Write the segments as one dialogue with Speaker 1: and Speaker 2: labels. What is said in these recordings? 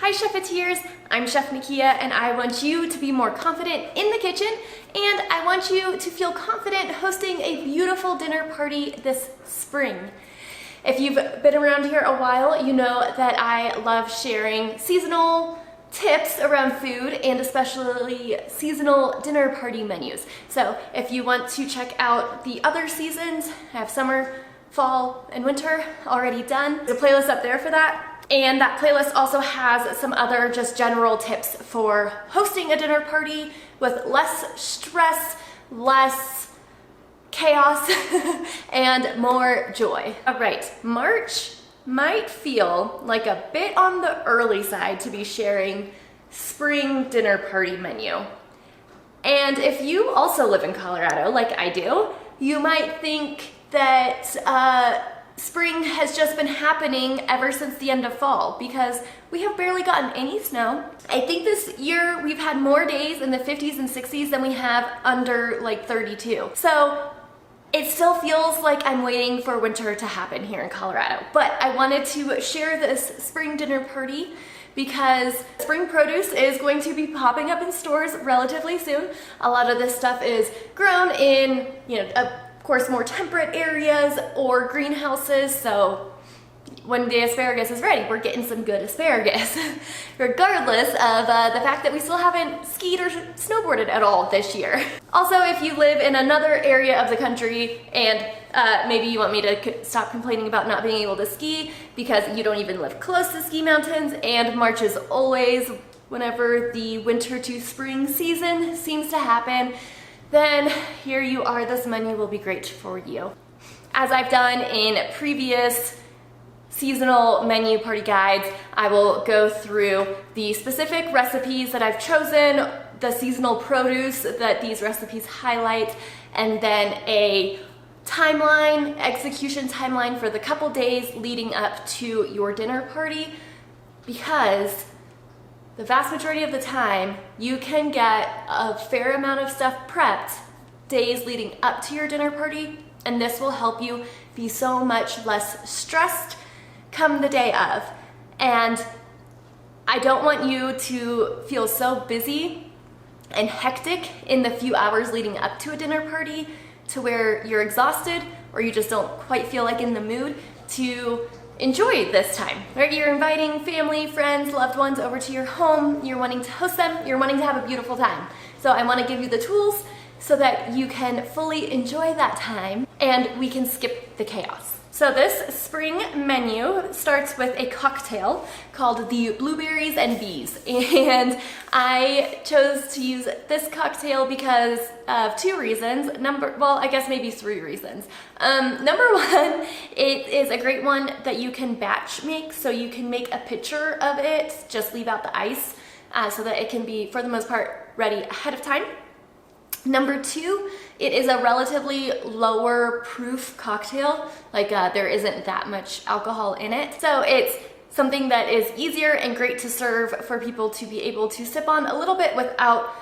Speaker 1: Hi Chefeteers, I'm Chef Nakia and I want you to be more confident in the kitchen and I want you to feel confident hosting a beautiful dinner party this spring. If you've been around here a while, you know that I love sharing seasonal tips around food and especially seasonal dinner party menus. So if you want to check out the other seasons, I have summer, fall, and winter already done. There's a playlist up there for that. And that playlist also has some other just general tips for hosting a dinner party with less stress, less chaos, and more joy. All right, March might feel like a bit on the early side to be sharing spring dinner party menu. And if you also live in Colorado, like I do, you might think that spring has just been happening ever since the end of fall because we have barely gotten any snow. I think this year we've had more days in the 50s and 60s than we have under like 32. So it still feels like I'm waiting for winter to happen here in Colorado. But I wanted to share this spring dinner party because spring produce is going to be popping up in stores relatively soon. A lot of this stuff is grown in, of course, more temperate areas or greenhouses, so when the asparagus is ready, we're getting some good asparagus, regardless of the fact that we still haven't skied or snowboarded at all this year. Also, if you live in another area of the country and maybe you want me to stop complaining about not being able to ski because you don't even live close to ski mountains and March is always whenever the winter to spring season seems to happen, then here you are, this menu will be great for you. As I've done in previous seasonal menu party guides, I will go through the specific recipes that I've chosen, the seasonal produce that these recipes highlight, and then a timeline, execution timeline for the couple days leading up to your dinner party, because the vast majority of the time, you can get a fair amount of stuff prepped days leading up to your dinner party, and this will help you be so much less stressed come the day of. And I don't want you to feel so busy and hectic in the few hours leading up to a dinner party to where you're exhausted or you just don't quite feel like in the mood to enjoy this time, right? You're inviting family, friends, loved ones over to your home, you're wanting to host them, you're wanting to have a beautiful time. So I want to give you the tools so that you can fully enjoy that time and we can skip the chaos. So this spring menu starts with a cocktail called the Blueberries and Bees, and I chose to use this cocktail because of two reasons. I guess maybe three reasons. Number one, it is a great one that you can batch make, so you can make a pitcher of it, just leave out the ice, so that it can be, for the most part, ready ahead of time. Number two, it is a relatively lower proof cocktail, like there isn't that much alcohol in it. So it's something that is easier and great to serve for people to be able to sip on a little bit without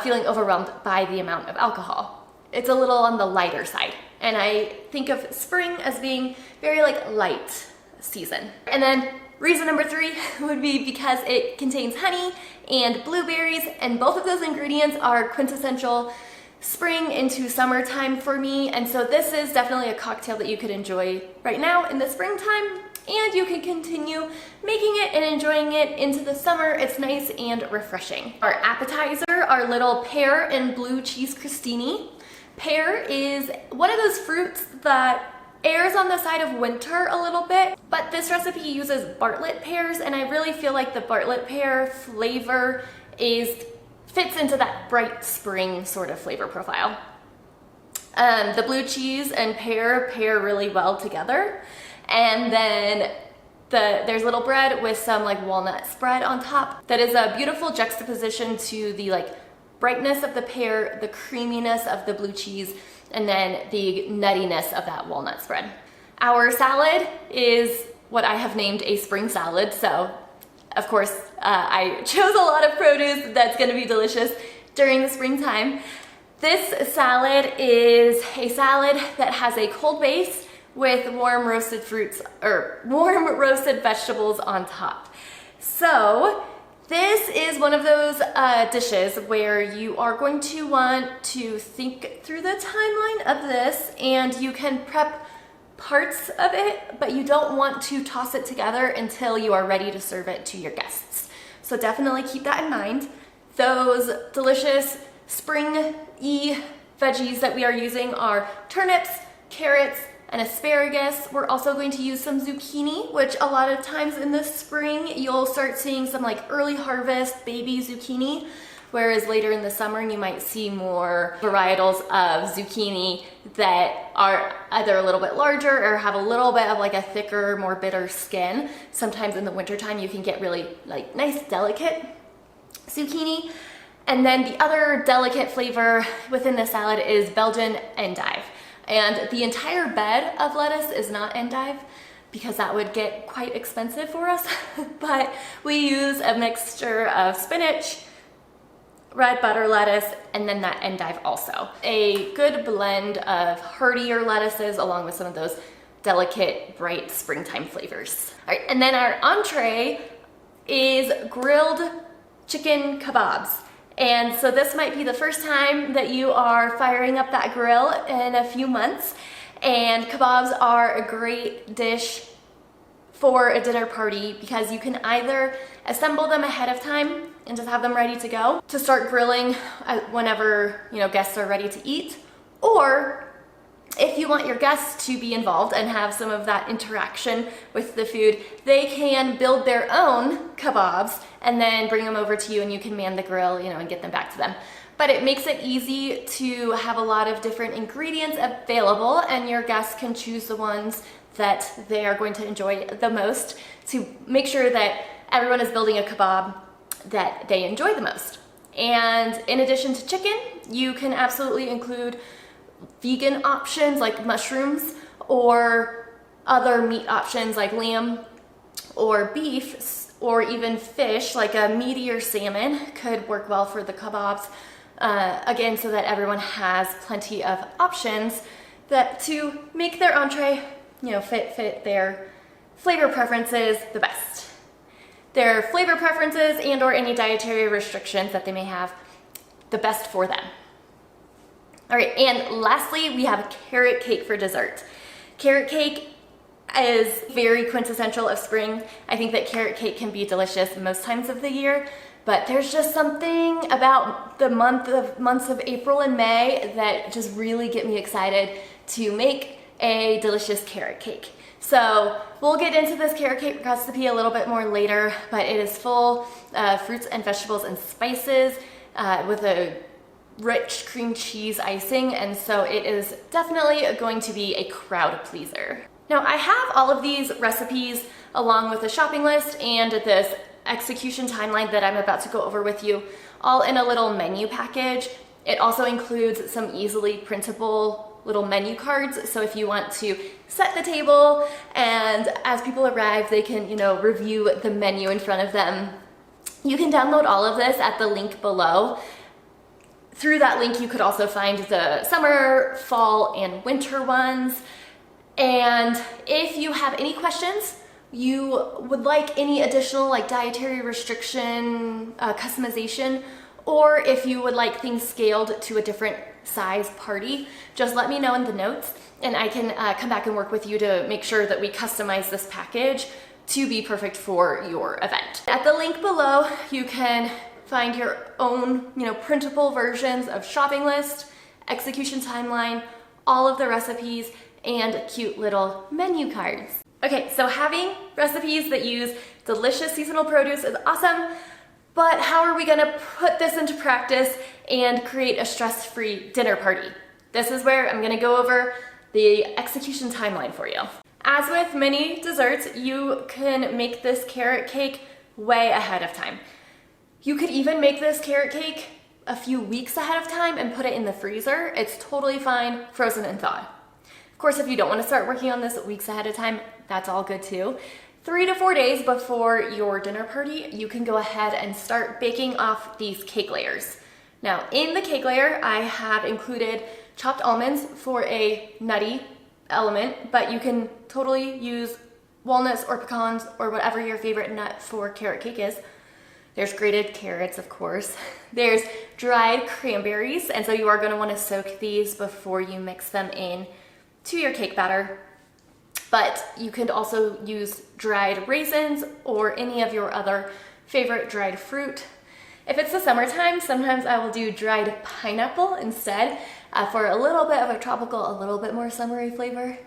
Speaker 1: feeling overwhelmed by the amount of alcohol. It's a little on the lighter side. And I think of spring as being very light season. And then reason number three would be because it contains honey and blueberries, and both of those ingredients are quintessential spring into summertime for me, and so this is definitely a cocktail that you could enjoy right now in the springtime, and you can continue making it and enjoying it into the summer. It's nice and refreshing. Our appetizer, our little pear and blue cheese crostini. Pear is one of those fruits that errs on the side of winter a little bit, but this recipe uses Bartlett pears, and I really feel like the Bartlett pear flavor fits into that bright spring sort of flavor profile. The blue cheese and pear pair really well together, and then there's little bread with some walnut spread on top. That is a beautiful juxtaposition to the brightness of the pear, the creaminess of the blue cheese, and then the nuttiness of that walnut spread. Our salad is what I have named a spring salad, so of course I chose a lot of produce that's going to be delicious during the springtime. This salad is a salad that has a cold base with warm roasted fruits or warm roasted vegetables on top. So This is one of those dishes where you are going to want to think through the timeline of this, and you can prep parts of it, but you don't want to toss it together until you are ready to serve it to your guests. So definitely keep that in mind. Those delicious spring-y veggies that we are using are turnips, carrots, and asparagus. We're also going to use some zucchini, which a lot of times in the spring you'll start seeing some like early harvest baby zucchini, whereas later in the summer you might see more varietals of zucchini that are either a little bit larger or have a little bit of like a thicker, more bitter skin. Sometimes in the wintertime you can get really like nice, delicate zucchini. And then the other delicate flavor within the salad is Belgian endive. And the entire bed of lettuce is not endive because that would get quite expensive for us. But we use a mixture of spinach, red butter lettuce, and then that endive also. A good blend of heartier lettuces along with some of those delicate, bright springtime flavors. All right, and then our entree is grilled chicken kebabs. And so this might be the first time that you are firing up that grill in a few months. And kebabs are a great dish for a dinner party because you can either assemble them ahead of time and just have them ready to go to start grilling whenever, you know, guests are ready to eat, or if you want your guests to be involved and have some of that interaction with the food, they can build their own kebabs and then bring them over to you, and you can man the grill, you know, and get them back to them. But it makes it easy to have a lot of different ingredients available, and your guests can choose the ones that they are going to enjoy the most to make sure that everyone is building a kebab that they enjoy the most. And in addition to chicken, you can absolutely include vegan options like mushrooms or other meat options like lamb or beef, or even fish like a meatier salmon could work well for the kebabs. Again, so that everyone has plenty of options that to make their entree, you know, fit their flavor preferences the best. Their flavor preferences and or any dietary restrictions that they may have, the best for them. All right, and lastly, we have a carrot cake for dessert. Carrot cake is very quintessential of spring. I think that carrot cake can be delicious most times of the year, but there's just something about the months of April and May that just really get me excited to make a delicious carrot cake. So we'll get into this carrot cake recipe a little bit more later, but it is full of fruits and vegetables and spices with a rich cream cheese icing, and so it is definitely going to be a crowd pleaser. Now I have all of these recipes along with a shopping list and this execution timeline that I'm about to go over with you all in a little menu package. It also includes some easily printable little menu cards, so if you want to set the table and as people arrive they can, you know, review the menu in front of them. You can download all of this at the link below. Through that link you could also find the summer, fall, and winter ones. And if you have any questions, you would like any additional like dietary restriction customization, or if you would like things scaled to a different size party, just let me know in the notes and I can come back and work with you to make sure that we customize this package to be perfect for your event. At the link below, you can find your own, you know, printable versions of shopping list, execution timeline, all of the recipes, and cute little menu cards. Okay, so having recipes that use delicious seasonal produce is awesome, but how are we gonna put this into practice and create a stress-free dinner party? This is where I'm gonna go over the execution timeline for you. As with many desserts, you can make this carrot cake way ahead of time. You could even make this carrot cake a few weeks ahead of time and put it in the freezer. It's totally fine, frozen and thawed. Of course, if you don't want to start working on this weeks ahead of time, that's all good too. 3 to 4 days before your dinner party, you can go ahead and start baking off these cake layers. Now, in the cake layer, I have included chopped almonds for a nutty element, but you can totally use walnuts or pecans or whatever your favorite nut for carrot cake is. There's grated carrots, of course. There's dried cranberries, and so you are gonna wanna soak these before you mix them in to your cake batter. But you could also use dried raisins or any of your other favorite dried fruit. If it's the summertime, sometimes I will do dried pineapple instead for a little bit of a tropical, a little bit more summery flavor.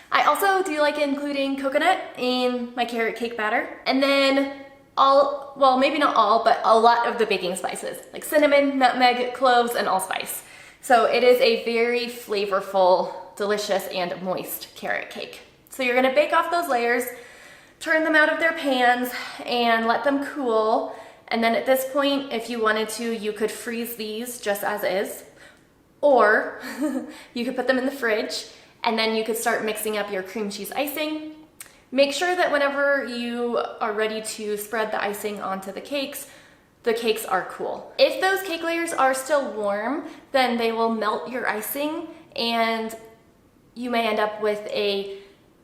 Speaker 1: I also do like including coconut in my carrot cake batter. And then well, maybe not all, but a lot of the baking spices, like cinnamon, nutmeg, cloves, and allspice. So it is a very flavorful, delicious, and moist carrot cake. So you're gonna bake off those layers, turn them out of their pans, and let them cool. And then at this point, if you wanted to, you could freeze these just as is, or you could put them in the fridge, and then you could start mixing up your cream cheese icing. Make sure that whenever you are ready to spread the icing onto the cakes are cool. If those cake layers are still warm, then they will melt your icing and you may end up with a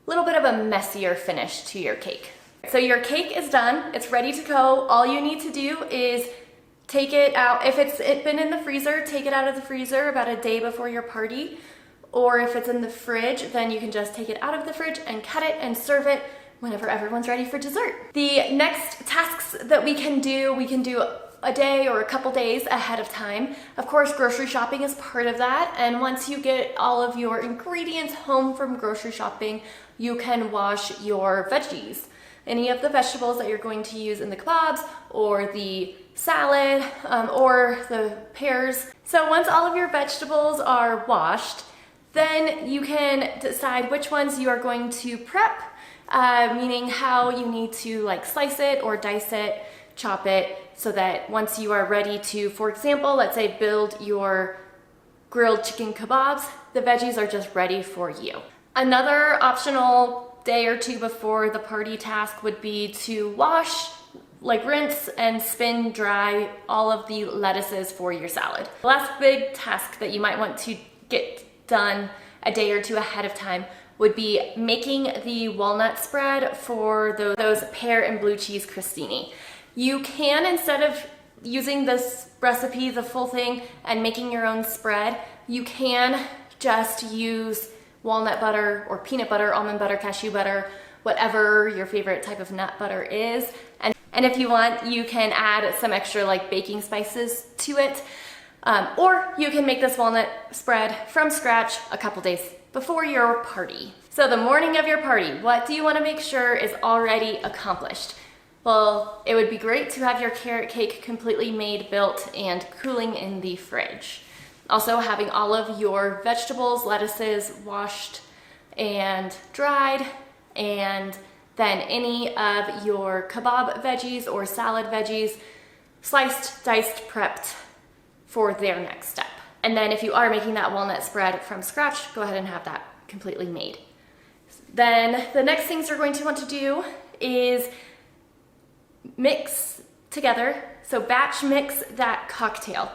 Speaker 1: little bit of a messier finish to your cake. So your cake is done, it's ready to go. All you need to do is take it out. If it's been in the freezer, take it out of the freezer about a day before your party. Or if it's in the fridge, then you can just take it out of the fridge and cut it and serve it whenever everyone's ready for dessert. The next tasks that we can do a day or a couple days ahead of time. Of course, grocery shopping is part of that. And once you get all of your ingredients home from grocery shopping, you can wash your veggies. Any of the vegetables that you're going to use in the kebabs or the salad or the pears. So once all of your vegetables are washed, then you can decide which ones you are going to prep, meaning how you need to like slice it or dice it, chop it, so that once you are ready to, for example, let's say build your grilled chicken kebabs, the veggies are just ready for you. Another optional day or two before the party task would be to wash, like rinse and spin dry all of the lettuces for your salad. The last big task that you might want to get done a day or two ahead of time would be making the walnut spread for those pear and blue cheese crostini. You can, instead of using this recipe, the full thing, and making your own spread, you can just use walnut butter or peanut butter, almond butter, cashew butter, whatever your favorite type of nut butter is. And if you want, you can add some extra like baking spices to it. Or you can make this walnut spread from scratch a couple days before your party. So the morning of your party, what do you want to make sure is already accomplished? Well, it would be great to have your carrot cake completely made, built, and cooling in the fridge. Also having all of your vegetables, lettuces washed and dried, and then any of your kebab veggies or salad veggies sliced, diced, prepped for their next step. And then if you are making that walnut spread from scratch, go ahead and have that completely made. Then the next things you're going to want to do is mix together. So batch mix that cocktail.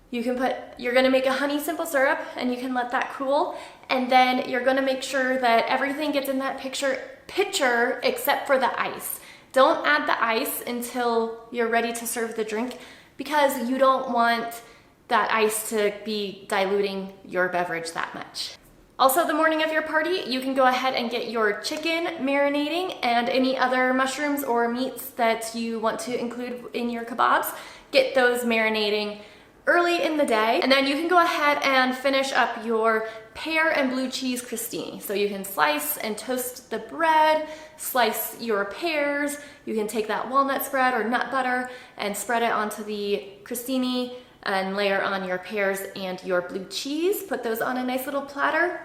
Speaker 1: You're gonna make a honey simple syrup and you can let that cool. And then you're gonna make sure that everything gets in that pitcher except for the ice. Don't add the ice until you're ready to serve the drink because you don't want that ice to be diluting your beverage that much. Also, the morning of your party, you can go ahead and get your chicken marinating and any other mushrooms or meats that you want to include in your kebabs. Get those marinating early in the day, and then you can go ahead and finish up your pear and blue cheese crostini. So you can slice and toast the bread, slice your pears, you can take that walnut spread or nut butter and spread it onto the crostini and layer on your pears and your blue cheese. Put those on a nice little platter,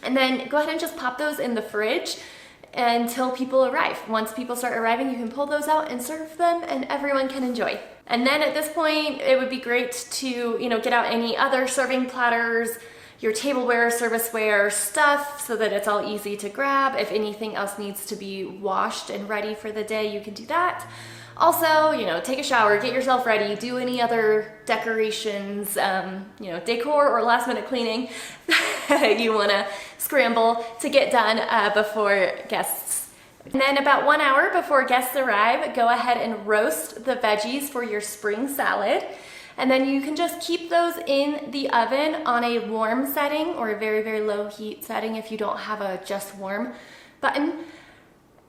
Speaker 1: and then go ahead and just pop those in the fridge until people arrive. Once people start arriving, you can pull those out and serve them and everyone can enjoy. And then at this point, it would be great to, get out any other serving platters, your tableware, serviceware stuff so that it's all easy to grab. If anything else needs to be washed and ready for the day, you can do that. Also, take a shower, get yourself ready, do any other decorations, decor or last minute cleaning that you wanna scramble to get done before guests And then about 1 hour before guests arrive, go ahead and roast the veggies for your spring salad. And then you can just keep those in the oven on a warm setting or a very, very low heat setting if you don't have a just warm button.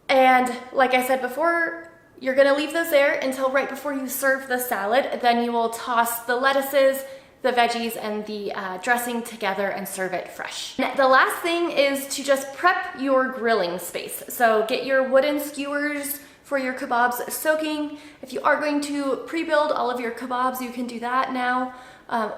Speaker 1: And like I said before, you're gonna leave those there until right before you serve the salad. Then you will toss the lettuces, the veggies, and the dressing together and serve it fresh. And the last thing is to just prep your grilling space. So get your wooden skewers for your kebabs soaking. If you are going to pre-build all of your kebabs, you can do that now.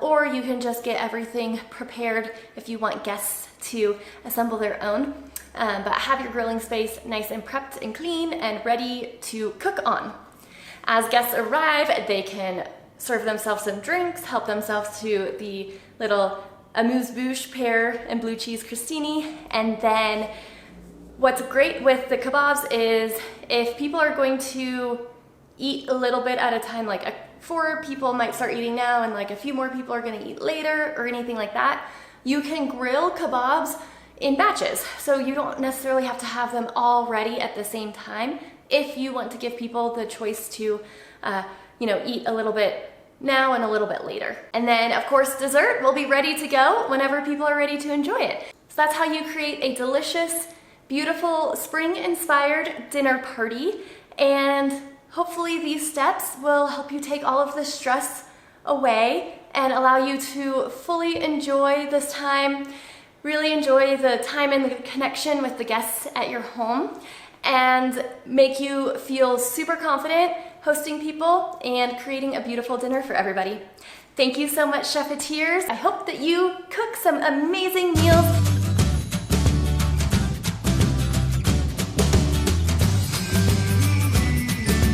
Speaker 1: Or you can just get everything prepared if you want guests to assemble their own. But have your grilling space nice and prepped and clean and ready to cook on. As guests arrive, they can serve themselves some drinks, help themselves to the little amuse-bouche pear and blue cheese crostini. And then what's great with the kebabs is if people are going to eat a little bit at a time, like 4 people might start eating now and like a few more people are gonna eat later or anything like that, you can grill kebabs in batches. So you don't necessarily have to have them all ready at the same time if you want to give people the choice to eat a little bit now and a little bit later. And then of course dessert will be ready to go whenever people are ready to enjoy it. So that's how you create a delicious, beautiful spring-inspired dinner party. And hopefully these steps will help you take all of the stress away and allow you to fully enjoy this time, really enjoy the time and the connection with the guests at your home, and make you feel super confident hosting people and creating a beautiful dinner for everybody. Thank you so much, Chefeteers. I hope that you cook some amazing meals